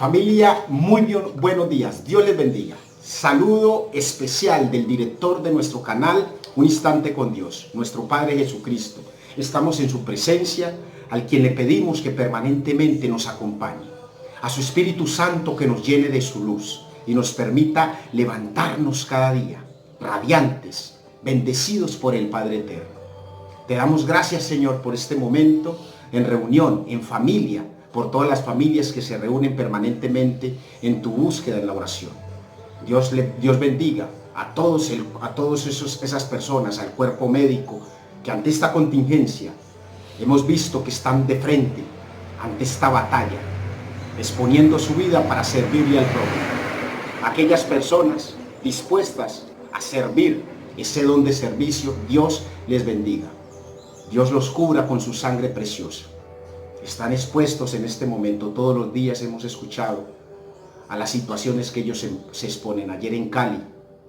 Familia, buenos días. Dios les bendiga. Saludo especial del director de nuestro canal, Un Instante con Dios, nuestro Padre Jesucristo. Estamos en su presencia, al quien le pedimos que permanentemente nos acompañe. A su Espíritu Santo que nos llene de su luz y nos permita levantarnos cada día, radiantes, bendecidos por el Padre Eterno. Te damos gracias, Señor, por este momento en reunión, en familia, por todas las familias que se reúnen permanentemente en tu búsqueda en la oración. Dios bendiga a todas esas personas, al cuerpo médico, que ante esta contingencia hemos visto que están de frente ante esta batalla, exponiendo su vida para servirle al prójimo. Aquellas personas dispuestas a servir ese don de servicio, Dios les bendiga. Dios los cubra con su sangre preciosa. Están expuestos en este momento. Todos los días hemos escuchado a las situaciones que ellos se exponen. Ayer en Cali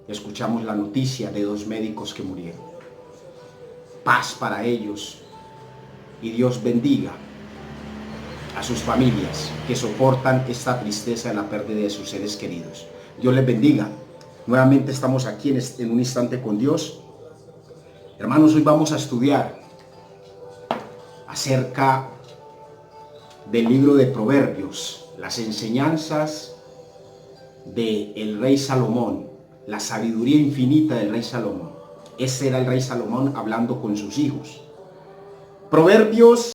escuchamos la noticia de 2 médicos que murieron. Paz para ellos y Dios bendiga a sus familias que soportan esta tristeza de la pérdida de sus seres queridos. Dios les bendiga. Nuevamente estamos aquí en Un Instante con Dios. Hermanos, hoy vamos a estudiar acerca del libro de Proverbios, las enseñanzas del rey Salomón, la sabiduría infinita del rey Salomón. Ese era el rey Salomón hablando con sus hijos. Proverbios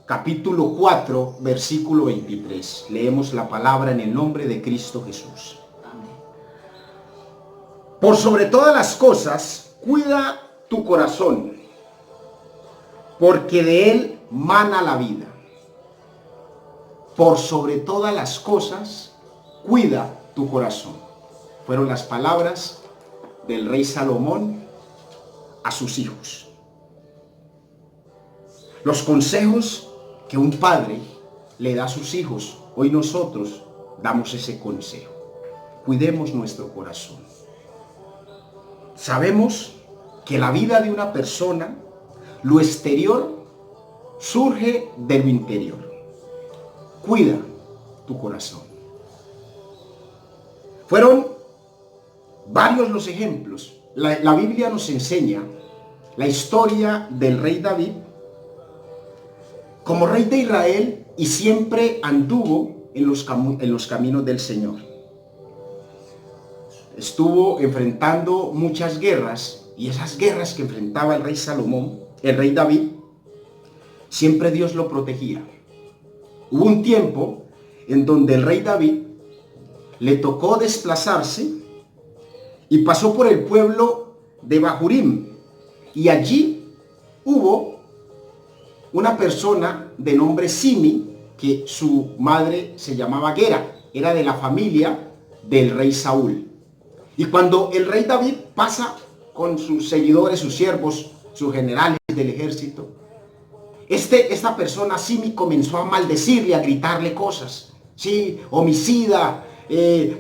capítulo 4, versículo 23. Leemos la palabra en el nombre de Cristo Jesús. Por sobre todas las cosas, cuida tu corazón, porque de él mana la vida. Por sobre todas las cosas, cuida tu corazón. Fueron las palabras del rey Salomón a sus hijos. Los consejos que un padre le da a sus hijos, hoy nosotros damos ese consejo. Cuidemos nuestro corazón. Sabemos que la vida de una persona, lo exterior, surge de lo interior. Cuida tu corazón. Fueron varios los ejemplos. La Biblia nos enseña la historia del rey David como rey de Israel y siempre anduvo en los caminos del Señor. Estuvo enfrentando muchas guerras y esas guerras que enfrentaba el rey Salomón, el rey David, siempre Dios lo protegía. Hubo un tiempo en donde el rey David le tocó desplazarse y pasó por el pueblo de Bahurim, y allí hubo una persona de nombre Simi, que su madre se llamaba Gera, era de la familia del rey Saúl. Y cuando el rey David pasa con sus seguidores, sus siervos, sus generales del ejército, esta persona Simi comenzó a maldecirle, a gritarle cosas. Sí, homicida,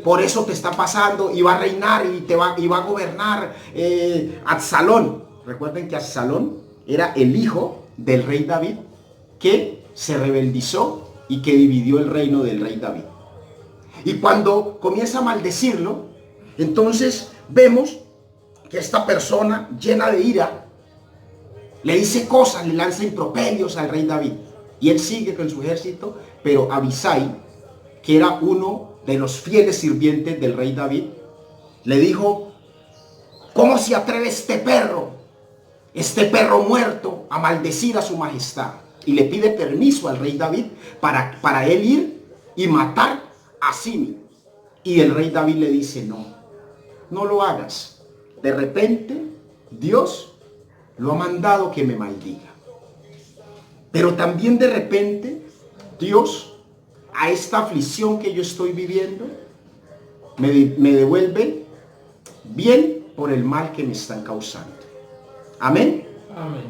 por eso te está pasando, y va a reinar y va a gobernar Absalón. Recuerden que Absalón era el hijo del rey David, que se rebeldizó y que dividió el reino del rey David. Y cuando comienza a maldecirlo, entonces vemos que esta persona llena de ira le dice cosas, le lanza improperios al rey David. Y él sigue con su ejército, pero Abisai, que era uno de los fieles sirvientes del rey David, le dijo: ¿cómo se atreve este perro muerto, a maldecir a su majestad? Y le pide permiso al rey David para él ir y matar a Simi. Y el rey David le dice: no lo hagas. De repente Dios lo ha mandado que me maldiga. Pero también de repente Dios, a esta aflicción que yo estoy viviendo, me devuelve bien por el mal que me están causando. Amén. Amén.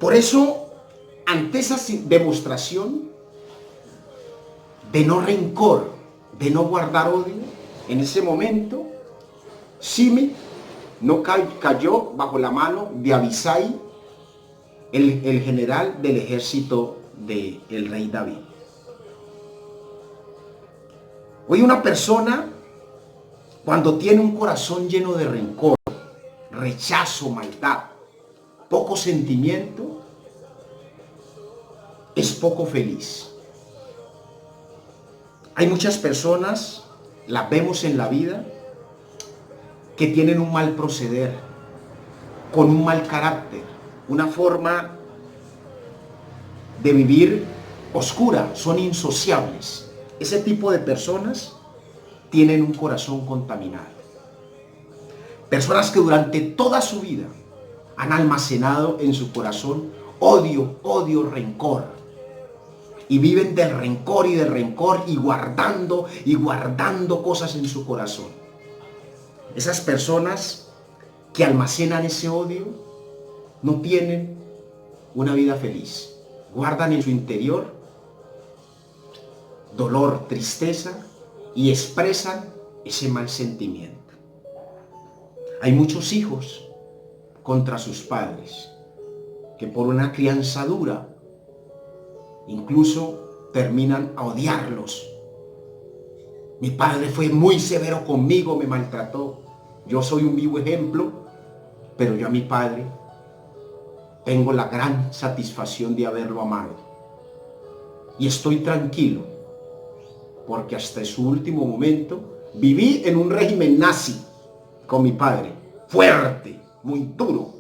Por eso, ante esa demostración de no rencor, de no guardar odio, en ese momento Simi no cayó bajo la mano de Abisai, el general del ejército del rey David. Hoy una persona, cuando tiene un corazón lleno de rencor, rechazo, maldad, poco sentimiento, es poco feliz. Hay muchas personas, las vemos en la vida, que tienen un mal proceder, con un mal carácter, una forma de vivir oscura, son insociables. Ese tipo de personas tienen un corazón contaminado. Personas que durante toda su vida han almacenado en su corazón odio, rencor. Y viven del rencor y guardando cosas en su corazón. Esas personas que almacenan ese odio no tienen una vida feliz. Guardan en su interior dolor, tristeza y expresan ese mal sentimiento. Hay muchos hijos contra sus padres que por una crianza dura incluso terminan a odiarlos. Mi padre fue muy severo conmigo, me maltrató. Yo soy un vivo ejemplo, pero yo a mi padre tengo la gran satisfacción de haberlo amado. Y estoy tranquilo, porque hasta su último momento viví en un régimen nazi con mi padre, fuerte, muy duro.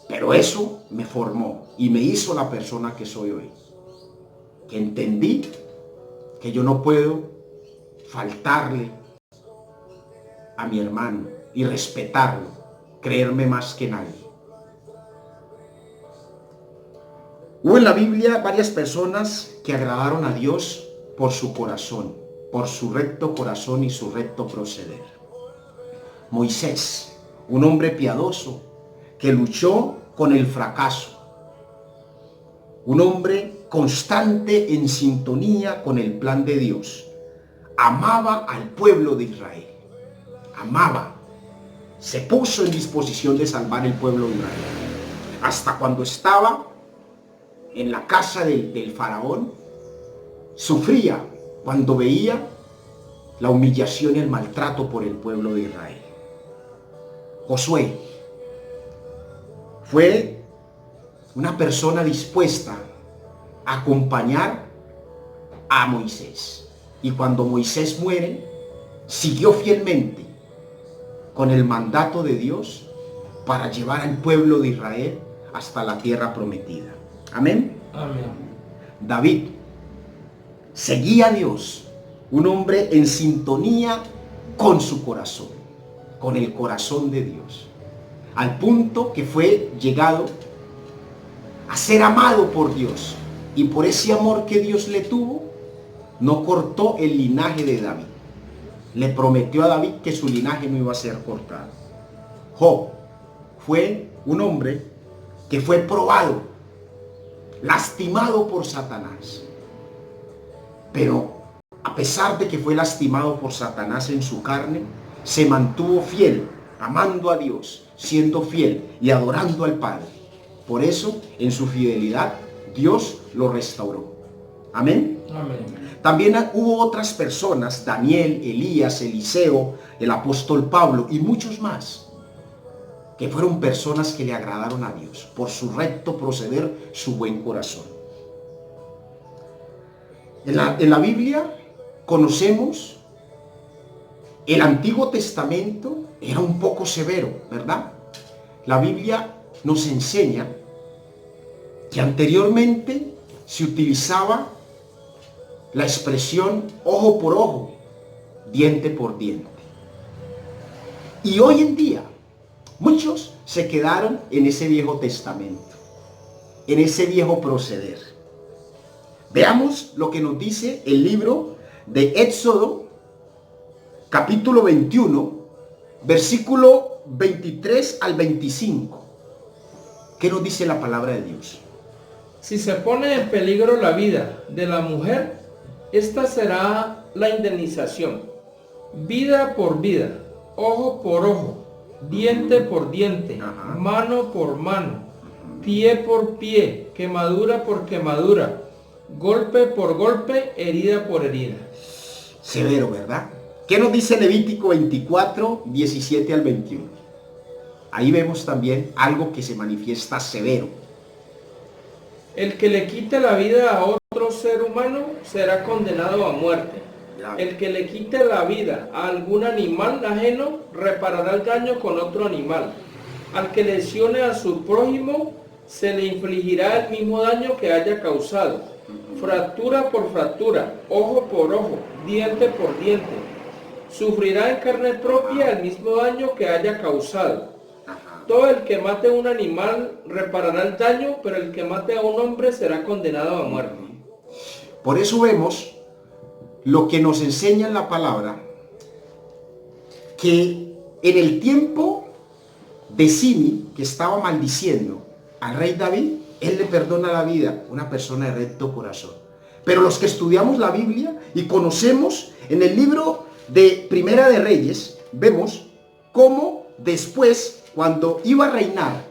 Pero eso me formó y me hizo la persona que soy hoy. Que entendí que yo no puedo faltarle a mi hermano y respetarlo, creerme más que nadie. Hubo en la Biblia varias personas que agradaron a Dios por su corazón, por su recto corazón y su recto proceder. Moisés, un hombre piadoso que luchó con el fracaso. Un hombre constante en sintonía con el plan de Dios. Amaba al pueblo de Israel. Amaba. Se puso en disposición de salvar el pueblo de Israel. Hasta cuando estaba en la casa del faraón, sufría cuando veía la humillación y el maltrato por el pueblo de Israel. Josué fue una persona dispuesta a acompañar a Moisés. Y cuando Moisés muere, siguió fielmente con el mandato de Dios para llevar al pueblo de Israel hasta la tierra prometida. Amén. Amén. David seguía a Dios, un hombre en sintonía con su corazón, con el corazón de Dios, al punto que fue llegado a ser amado por Dios, y por ese amor que Dios le tuvo, no cortó el linaje de David. Le prometió a David que su linaje no iba a ser cortado. Job fue un hombre que fue probado, lastimado por Satanás, pero a pesar de que fue lastimado por Satanás en su carne, se mantuvo fiel, amando a Dios, siendo fiel y adorando al Padre. Por eso, en su fidelidad, Dios lo restauró. Amén. Amén. También hubo otras personas, Daniel, Elías, Eliseo, el apóstol Pablo y muchos más, que fueron personas que le agradaron a Dios por su recto proceder, su buen corazón. En la Biblia conocemos el Antiguo Testamento era un poco severo, ¿verdad? La Biblia nos enseña que anteriormente se utilizaba la expresión ojo por ojo, diente por diente. Y hoy en día muchos se quedaron en ese Viejo Testamento, en ese viejo proceder. Veamos lo que nos dice el libro de Éxodo, capítulo 21, versículo 23 al 25. ¿Qué nos dice la palabra de Dios? Si se pone en peligro la vida de la mujer, esta será la indemnización. Vida por vida, ojo por ojo, diente por diente, mano por mano, pie por pie, quemadura por quemadura, golpe por golpe, herida por herida. Severo, ¿verdad? ¿Qué nos dice Levítico 24, 17 al 21? Ahí vemos también algo que se manifiesta severo. El que le quite la vida a otro ser humano será condenado a muerte. El que le quite la vida a algún animal ajeno reparará el daño con otro animal. Al que lesione a su prójimo se le infligirá el mismo daño que haya causado. Fractura por fractura, ojo por ojo, diente por diente. Sufrirá en carne propia el mismo daño que haya causado. Todo el que mate a un animal reparará el daño, pero el que mate a un hombre será condenado a muerte. Por eso vemos lo que nos enseña en la palabra, que en el tiempo de Simi, que estaba maldiciendo al rey David, él le perdona la vida, una persona de recto corazón. Pero los que estudiamos la Biblia y conocemos en el libro de Primera de Reyes, vemos cómo después, cuando iba a reinar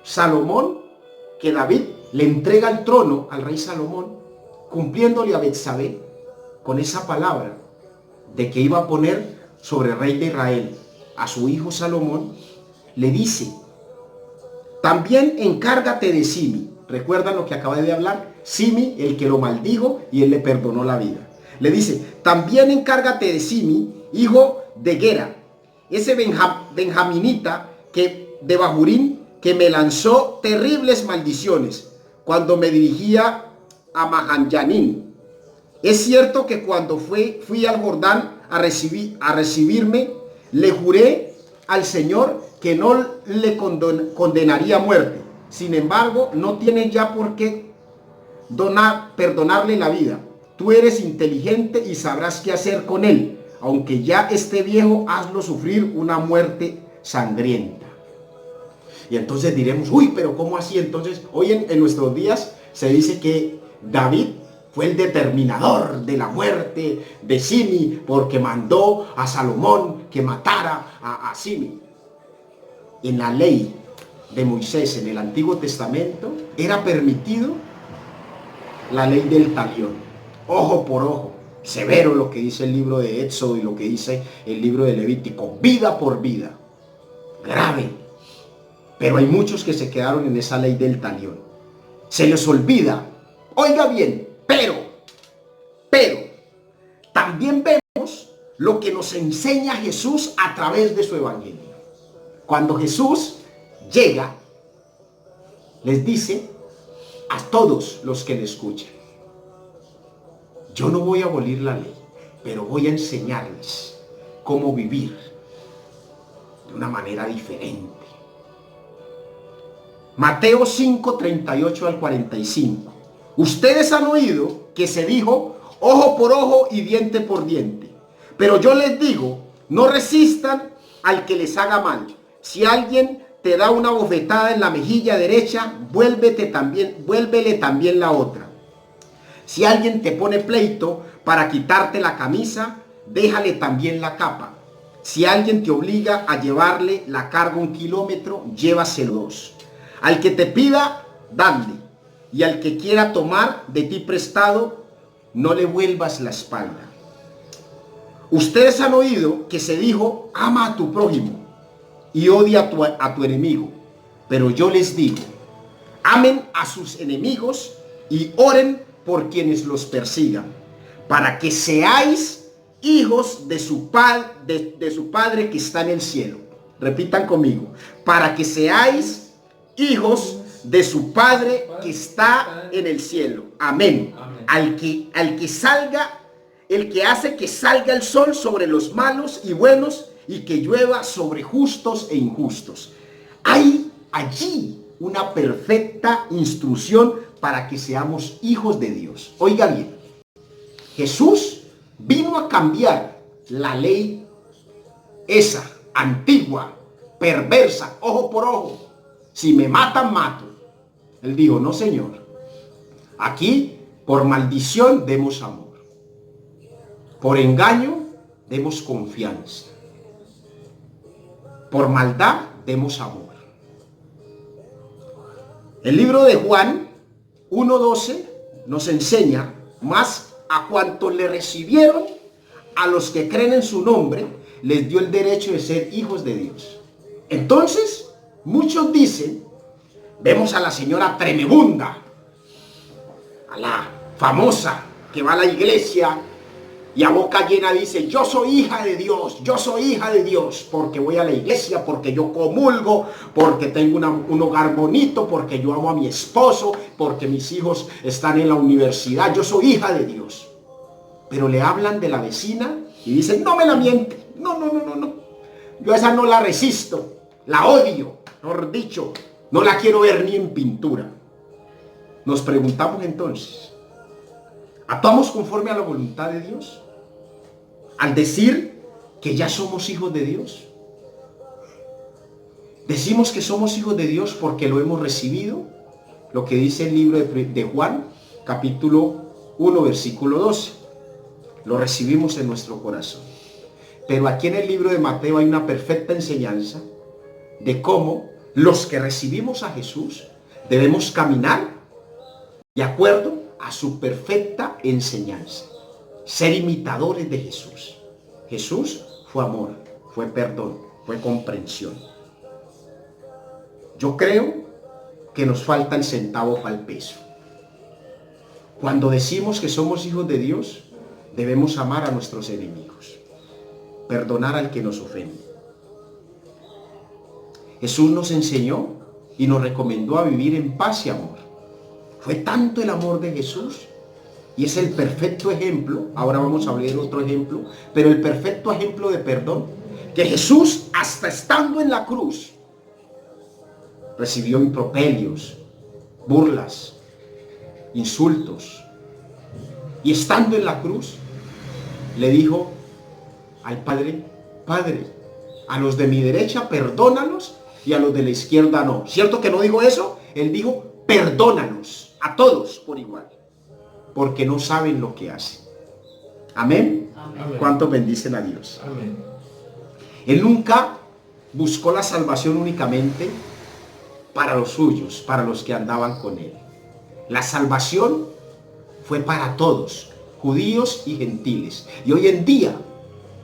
Salomón, que David le entrega el trono al rey Salomón, cumpliéndole a Betsabé con esa palabra de que iba a poner sobre el rey de Israel a su hijo Salomón, le dice: también encárgate de Simi. ¿Recuerdan lo que acabé de hablar? Simi, el que lo maldijo y él le perdonó la vida. Le dice: también encárgate de Simi, hijo de Gera, ese benjaminita de Bahurín, que me lanzó terribles maldiciones cuando me dirigía a Mahanyanín. Es cierto que cuando fui al Jordán a recibirme, le juré al Señor que no le condenaría a muerte. Sin embargo, no tienes ya por qué perdonarle la vida. Tú eres inteligente y sabrás qué hacer con él. Aunque ya esté viejo, hazlo sufrir una muerte sangrienta. Y entonces diremos: uy, pero ¿cómo así? Entonces, hoy en nuestros días se dice que David fue el determinador de la muerte de Simi, porque mandó a Salomón que matara a Simi. En la ley de Moisés, en el Antiguo Testamento, era permitido la ley del talión, ojo por ojo. Severo lo que dice el libro de Éxodo y lo que dice el libro de Levítico, vida por vida, grave. Pero hay muchos que se quedaron en esa ley del talión. Se les olvida, oiga bien, pero, también vemos lo que nos enseña Jesús a través de su evangelio. Cuando Jesús llega, les dice a todos los que le escuchan: yo no voy a abolir la ley, pero voy a enseñarles cómo vivir de una manera diferente. Mateo 5, 38 al 45. Ustedes han oído que se dijo ojo por ojo y diente por diente. Pero yo les digo, no resistan al que les haga mal. Si alguien te da una bofetada en la mejilla derecha, vuélvele también la otra. Si alguien te pone pleito para quitarte la camisa, déjale también la capa. Si alguien te obliga a llevarle la carga 1 kilómetro, llévaselo 2. Al que te pida, dale. Y al que quiera tomar de ti prestado, no le vuelvas la espalda. Ustedes han oído que se dijo: ama a tu prójimo y odia a tu enemigo. Pero yo les digo: amen a sus enemigos y oren por quienes los persigan, para que seáis hijos de su Padre que está en el cielo. Repitan conmigo: para que seáis hijos de su Padre que está en el cielo. Amén. Amén. El que hace que salga el sol sobre los malos y buenos, y que llueva sobre justos e injustos. Hay allí una perfecta instrucción para que seamos hijos de Dios. Oiga bien, Jesús vino a cambiar la ley esa, antigua, perversa, ojo por ojo. Si me matan, mato. Él dijo: no, Señor. Aquí, por maldición, demos amor. Por engaño, demos confianza. Por maldad, demos amor. El libro de Juan 1:12 nos enseña: más a cuantos le recibieron, a los que creen en su nombre, les dio el derecho de ser hijos de Dios. Entonces, muchos dicen, vemos a la señora Tremebunda, a la famosa que va a la iglesia y a boca llena dice, yo soy hija de Dios, yo soy hija de Dios, porque voy a la iglesia, porque yo comulgo, porque tengo un hogar bonito, porque yo amo a mi esposo, porque mis hijos están en la universidad, yo soy hija de Dios. Pero le hablan de la vecina y dicen, no me la miente, no, yo esa no la resisto, la odio, mejor dicho, no la quiero ver ni en pintura. Nos preguntamos entonces, ¿actuamos conforme a la voluntad de Dios? Al decir que ya somos hijos de Dios. Decimos que somos hijos de Dios porque lo hemos recibido, lo que dice el libro de Juan, capítulo 1, versículo 12. Lo recibimos en nuestro corazón. Pero aquí en el libro de Mateo hay una perfecta enseñanza de cómo los que recibimos a Jesús debemos caminar de acuerdo a su perfecta enseñanza. Ser imitadores de Jesús. Jesús fue amor, fue perdón, fue comprensión. Yo creo que nos falta el centavo para el peso. Cuando decimos que somos hijos de Dios, debemos amar a nuestros enemigos, perdonar al que nos ofende. Jesús nos enseñó y nos recomendó a vivir en paz y amor. Fue tanto el amor de Jesús y es el perfecto ejemplo, ahora vamos a ver otro ejemplo, pero el perfecto ejemplo de perdón, que Jesús hasta estando en la cruz recibió improperios, burlas, insultos, y estando en la cruz le dijo al Padre, Padre, a los de mi derecha perdónalos y a los de la izquierda no. ¿Cierto que no dijo eso? Él dijo, perdónalos a todos por igual, porque no saben lo que hacen. Amén. Amén. ¿Cuántos bendicen a Dios? Amén. Él nunca buscó la salvación únicamente para los suyos, para los que andaban con él. La salvación fue para todos, judíos y gentiles. Y hoy en día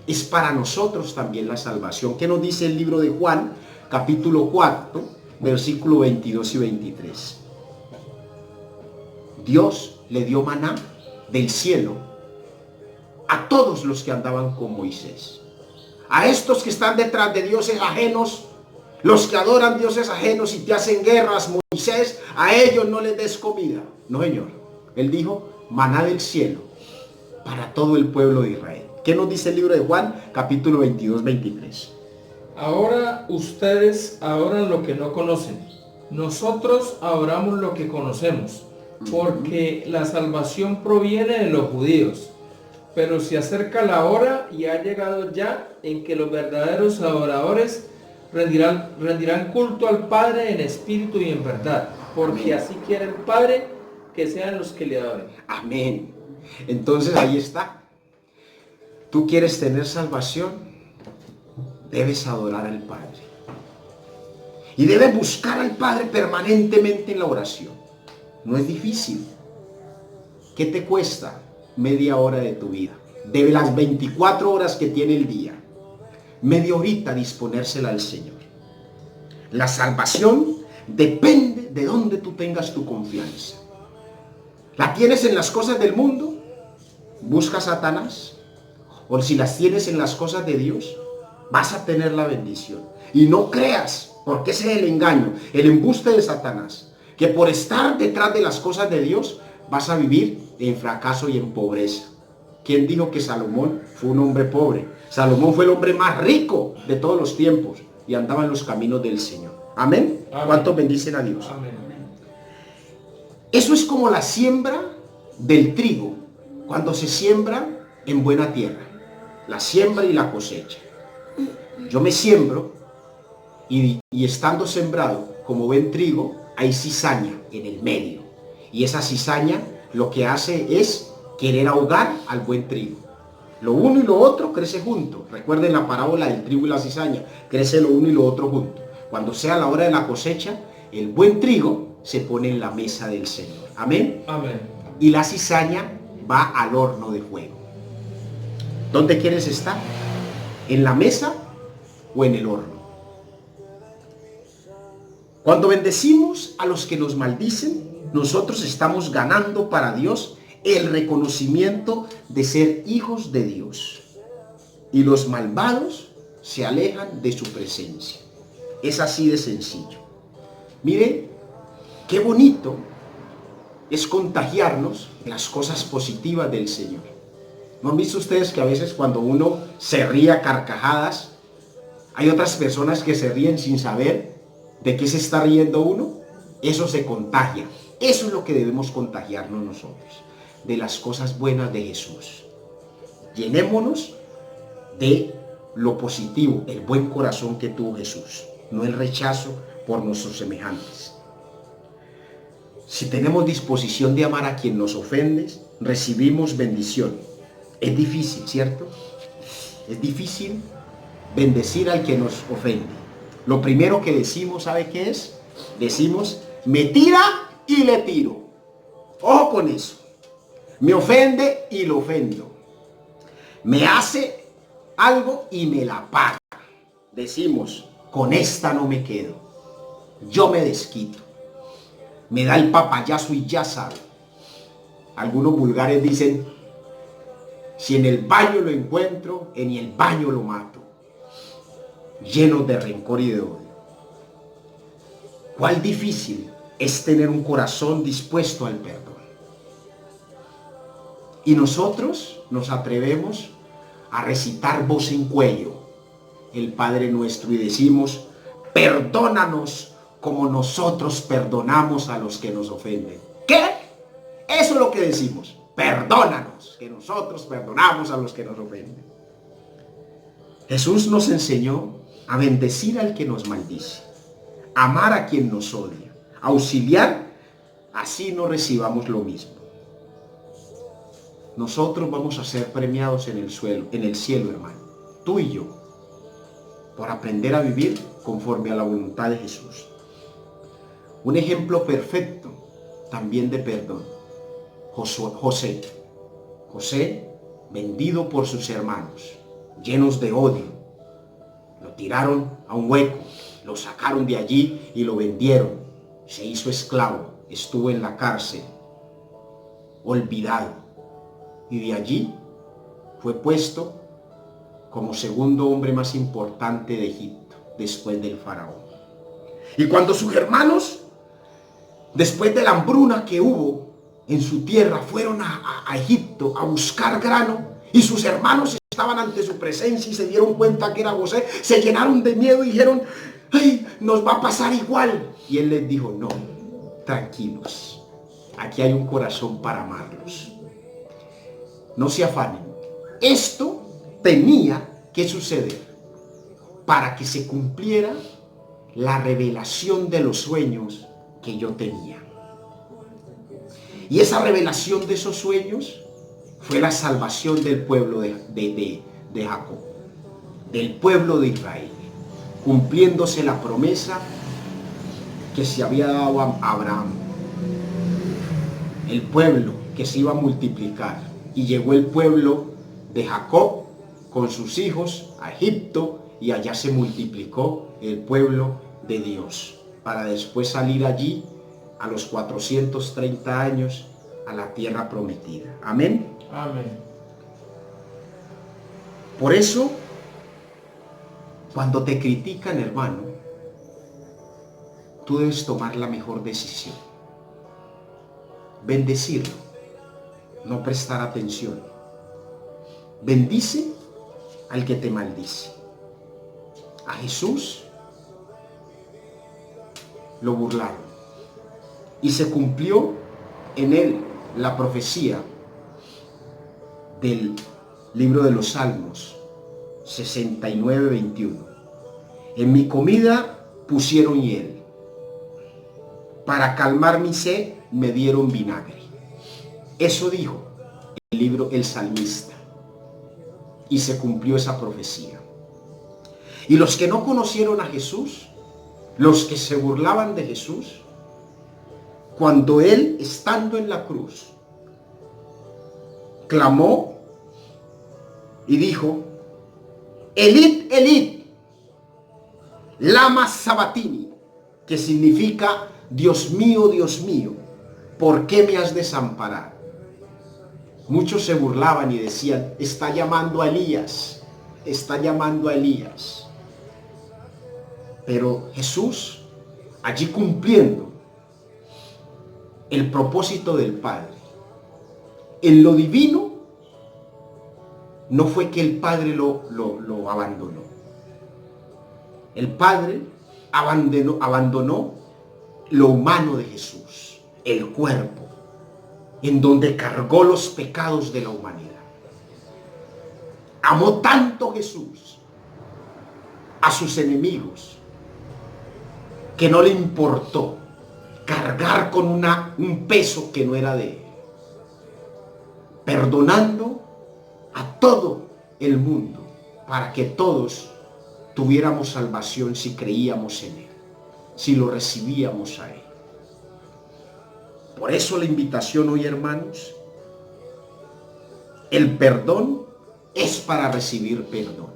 es para nosotros también la salvación. ¿Qué nos dice el libro de Juan, capítulo 4, versículo 22 y 23? Dios le dio maná del cielo a todos los que andaban con Moisés. A estos que están detrás de dioses ajenos, los que adoran dioses ajenos y te hacen guerras, Moisés, a ellos no les des comida. No, Señor. Él dijo, maná del cielo para todo el pueblo de Israel. ¿Qué nos dice el libro de Juan, capítulo 22, 23? Ahora ustedes adoran lo que no conocen. Nosotros adoramos lo que conocemos, porque la salvación proviene de los judíos. Pero se acerca la hora y ha llegado ya en que los verdaderos adoradores rendirán culto al Padre en espíritu y en verdad, porque así quiere el Padre que sean los que le adoren. Amén. Entonces ahí está. ¿Tú quieres tener salvación? Debes adorar al Padre. Y debes buscar al Padre permanentemente en la oración. No es difícil. ¿Qué te cuesta? Media hora de tu vida. De las 24 horas que tiene el día, media horita disponérsela al Señor. La salvación depende de dónde tú tengas tu confianza. ¿La tienes en las cosas del mundo? ¿Busca a Satanás? O si las tienes en las cosas de Dios, vas a tener la bendición. Y no creas, porque ese es el engaño, el embuste de Satanás, que por estar detrás de las cosas de Dios vas a vivir en fracaso y en pobreza. ¿Quién dijo que Salomón fue un hombre pobre? Salomón fue el hombre más rico de todos los tiempos y andaba en los caminos del Señor. ¿Amén? Amén. ¿Cuántos bendicen a Dios? Amén. Eso es como la siembra del trigo, cuando se siembra en buena tierra. La siembra y la cosecha. Yo me siembro y estando sembrado como buen trigo, hay cizaña en el medio. Y esa cizaña lo que hace es querer ahogar al buen trigo. Lo uno y lo otro crece junto. Recuerden la parábola del trigo y la cizaña. Crece lo uno y lo otro junto. Cuando sea la hora de la cosecha, el buen trigo se pone en la mesa del Señor. Amén. Amén. Y la cizaña va al horno de fuego. ¿Dónde quieres estar? ¿En la mesa o en el horno? Cuando bendecimos a los que nos maldicen, nosotros estamos ganando para Dios el reconocimiento de ser hijos de Dios. Y los malvados se alejan de su presencia. Es así de sencillo. Mire, qué bonito es contagiarnos de las cosas positivas del Señor. ¿No han visto ustedes que a veces cuando uno se ríe a carcajadas, hay otras personas que se ríen sin saber de qué se está riendo uno? Eso se contagia. Eso es lo que debemos contagiarnos nosotros, de las cosas buenas de Jesús. Llenémonos de lo positivo, el buen corazón que tuvo Jesús, no el rechazo por nuestros semejantes. Si tenemos disposición de amar a quien nos ofende, recibimos bendición. Es difícil, ¿cierto? Es difícil bendecir al que nos ofende. Lo primero que decimos, ¿sabe qué es? Decimos, me tira y le tiro. Ojo con eso. Me ofende y lo ofendo. Me hace algo y me la paga. Decimos, con esta no me quedo. Yo me desquito. Me da el papayazo y ya sabe. Algunos vulgares dicen, si en el baño lo encuentro, en el baño lo mato. Llenos de rencor y de odio. Cuál difícil es tener un corazón dispuesto al perdón. Y nosotros nos atrevemos a recitar voz en cuello el Padre Nuestro y decimos, perdónanos como nosotros perdonamos a los que nos ofenden. ¿Qué? Eso es lo que decimos. Perdónanos, que nosotros perdonamos a los que nos ofenden. Jesús nos enseñó a bendecir al que nos maldice, amar a quien nos odia, auxiliar, así no recibamos lo mismo. Nosotros vamos a ser premiados en el cielo, hermano, tú y yo, por aprender a vivir conforme a la voluntad de Jesús. Un ejemplo perfecto también de perdón, José, vendido por sus hermanos, llenos de odio, lo tiraron a un hueco, lo sacaron de allí y lo vendieron, se hizo esclavo, estuvo en la cárcel, olvidado, y de allí fue puesto como segundo hombre más importante de Egipto, después del faraón. Y cuando sus hermanos, después de la hambruna que hubo en su tierra, fueron a Egipto a buscar grano, y sus hermanos estaban ante su presencia y se dieron cuenta que era José, se llenaron de miedo y dijeron, ¡ay, nos va a pasar igual! Y él les dijo, no, tranquilos, aquí hay un corazón para amarlos. No se afanen. Esto tenía que suceder para que se cumpliera la revelación de los sueños que yo tenía. Y esa revelación de esos sueños fue la salvación del pueblo de Jacob, del pueblo de Israel, cumpliéndose la promesa que se había dado a Abraham, el pueblo que se iba a multiplicar. Y llegó el pueblo de Jacob con sus hijos a Egipto, y allá se multiplicó el pueblo de Dios, para después salir allí a los 430 años a la tierra prometida. Amén. Amén. Por eso, cuando te critican, hermano, tú debes tomar la mejor decisión. Bendecirlo, no prestar atención. Bendice al que te maldice. A Jesús lo burlaron y se cumplió en él la profecía del libro de los Salmos 69:21. En mi comida pusieron hiel, para calmar mi sed me dieron vinagre. Eso dijo el libro El Salmista, y se cumplió esa profecía. Y los que no conocieron a Jesús, los que se burlaban de Jesús, cuando él, estando en la cruz, clamó y dijo, Elit, Elit, lama sabatini, que significa, Dios mío, ¿por qué me has desamparado? Muchos se burlaban y decían, está llamando a Elías, está llamando a Elías. Pero Jesús, allí cumpliendo el propósito del Padre, en lo divino, no fue que el Padre lo abandonó. El Padre abandonó lo humano de Jesús, el cuerpo, en donde cargó los pecados de la humanidad. Amó tanto Jesús a sus enemigos que no le importó cargar con un peso que no era de él, perdonando a todo el mundo para que todos tuviéramos salvación si creíamos en él, si lo recibíamos a él. Por eso la invitación hoy, hermanos, el perdón es para recibir perdón.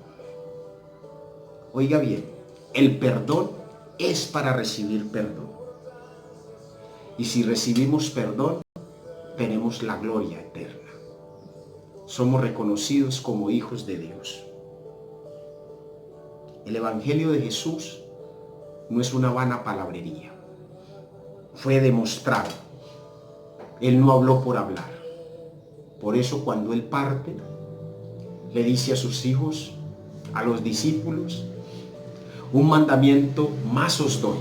Oiga bien, el perdón es para recibir perdón. Y si recibimos perdón, tenemos la gloria eterna. Somos reconocidos como hijos de Dios. El Evangelio de Jesús no es una vana palabrería. Fue demostrado. Él no habló por hablar. Por eso cuando Él parte, le dice a sus hijos, a los discípulos, un mandamiento más os doy.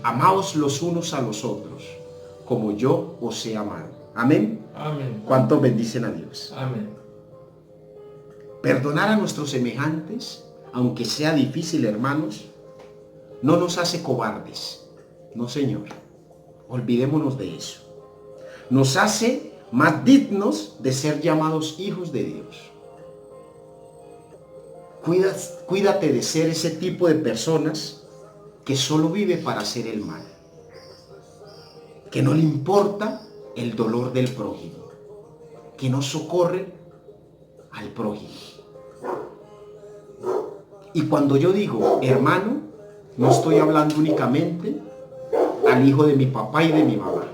Amaos los unos a los otros, como yo os he amado. Amén. Amén. ¿Cuántos bendicen a Dios? Amén. Perdonar a nuestros semejantes, aunque sea difícil, hermanos, no nos hace cobardes. No, Señor. Olvidémonos de eso. Nos hace más dignos de ser llamados hijos de Dios. Cuídate de ser ese tipo de personas que solo vive para hacer el mal, que no le importa el dolor del prójimo, que no socorre al prójimo. Y cuando yo digo hermano, no estoy hablando únicamente al hijo de mi papá y de mi mamá.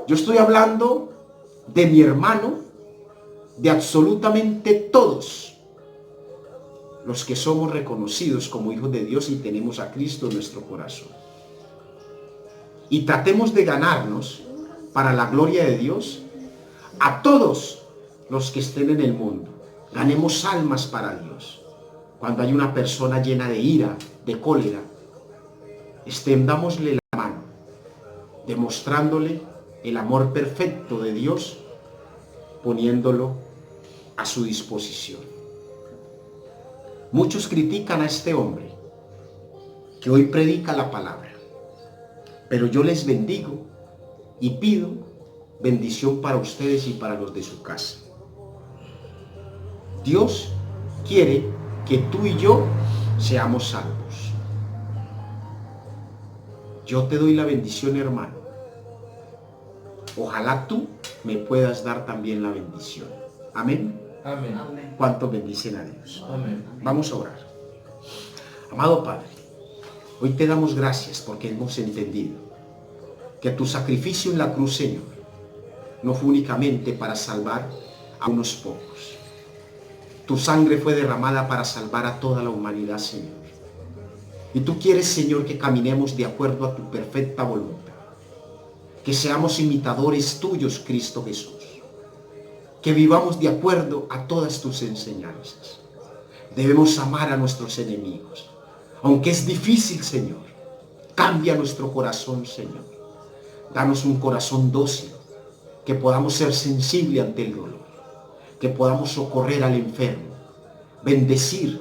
Yo estoy hablando de mi hermano, de absolutamente todos los que somos reconocidos como hijos de Dios y tenemos a Cristo en nuestro corazón. Y tratemos de ganarnos para la gloria de Dios a todos los que estén en el mundo. Ganemos almas para Dios. Cuando hay una persona llena de ira, de cólera, extendámosle la mano, demostrándole el amor perfecto de Dios, poniéndolo a su disposición. Muchos critican a este hombre que hoy predica la palabra, pero yo les bendigo y pido bendición para ustedes y para los de su casa. Dios quiere que tú y yo seamos salvos. Yo te doy la bendición, hermano. Ojalá tú me puedas dar también la bendición. Amén. Amén. ¿Cuántos bendicen a Dios? Amén. Vamos a orar. Amado Padre, hoy te damos gracias porque hemos entendido que tu sacrificio en la cruz, Señor, no fue únicamente para salvar a unos pocos. Tu sangre fue derramada para salvar a toda la humanidad, Señor. Y tú quieres, Señor, que caminemos de acuerdo a tu perfecta voluntad. Que seamos imitadores tuyos, Cristo Jesús. Que vivamos de acuerdo a todas tus enseñanzas. Debemos amar a nuestros enemigos. Aunque es difícil, Señor, cambia nuestro corazón, Señor. Danos un corazón dócil, que podamos ser sensibles ante el dolor, que podamos socorrer al enfermo, bendecir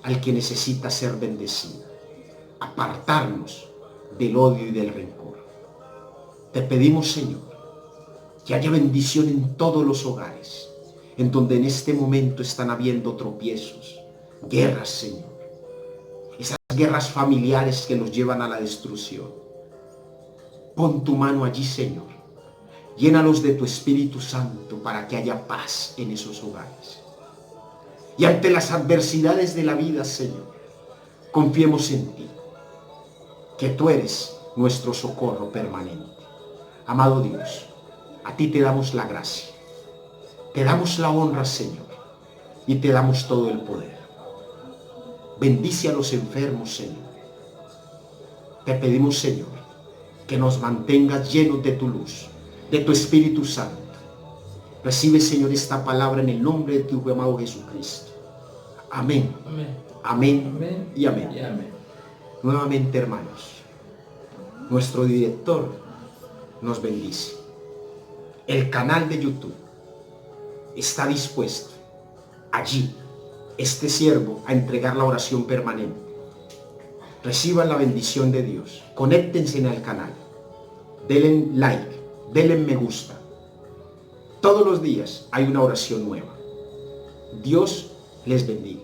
al que necesita ser bendecido, apartarnos del odio y del rencor. Te pedimos, Señor, que haya bendición en todos los hogares, en donde en este momento están habiendo tropiezos, guerras, Señor. Esas guerras familiares que nos llevan a la destrucción. Pon tu mano allí, Señor, Llénalos de tu Espíritu Santo para que haya paz en esos hogares. Y ante las adversidades de la vida, Señor, confiemos en ti, que tú eres nuestro socorro permanente. Amado Dios, a ti te damos la gracia, te damos la honra, Señor, y te damos todo el poder. Bendice a los enfermos, Señor. Te pedimos, Señor, que nos mantengas llenos de tu luz, de tu Espíritu Santo. Recibe, Señor, esta palabra en el nombre de tu amado Jesucristo. Amén. Amén. Amén. Amén. Y amén. Y amén. Nuevamente, hermanos, nuestro director nos bendice. El canal de YouTube está dispuesto allí, este siervo, a entregar la oración permanente. Reciban la bendición de Dios. Conéctense en el canal. Denle like, denle me gusta. Todos los días hay una oración nueva. Dios les bendiga.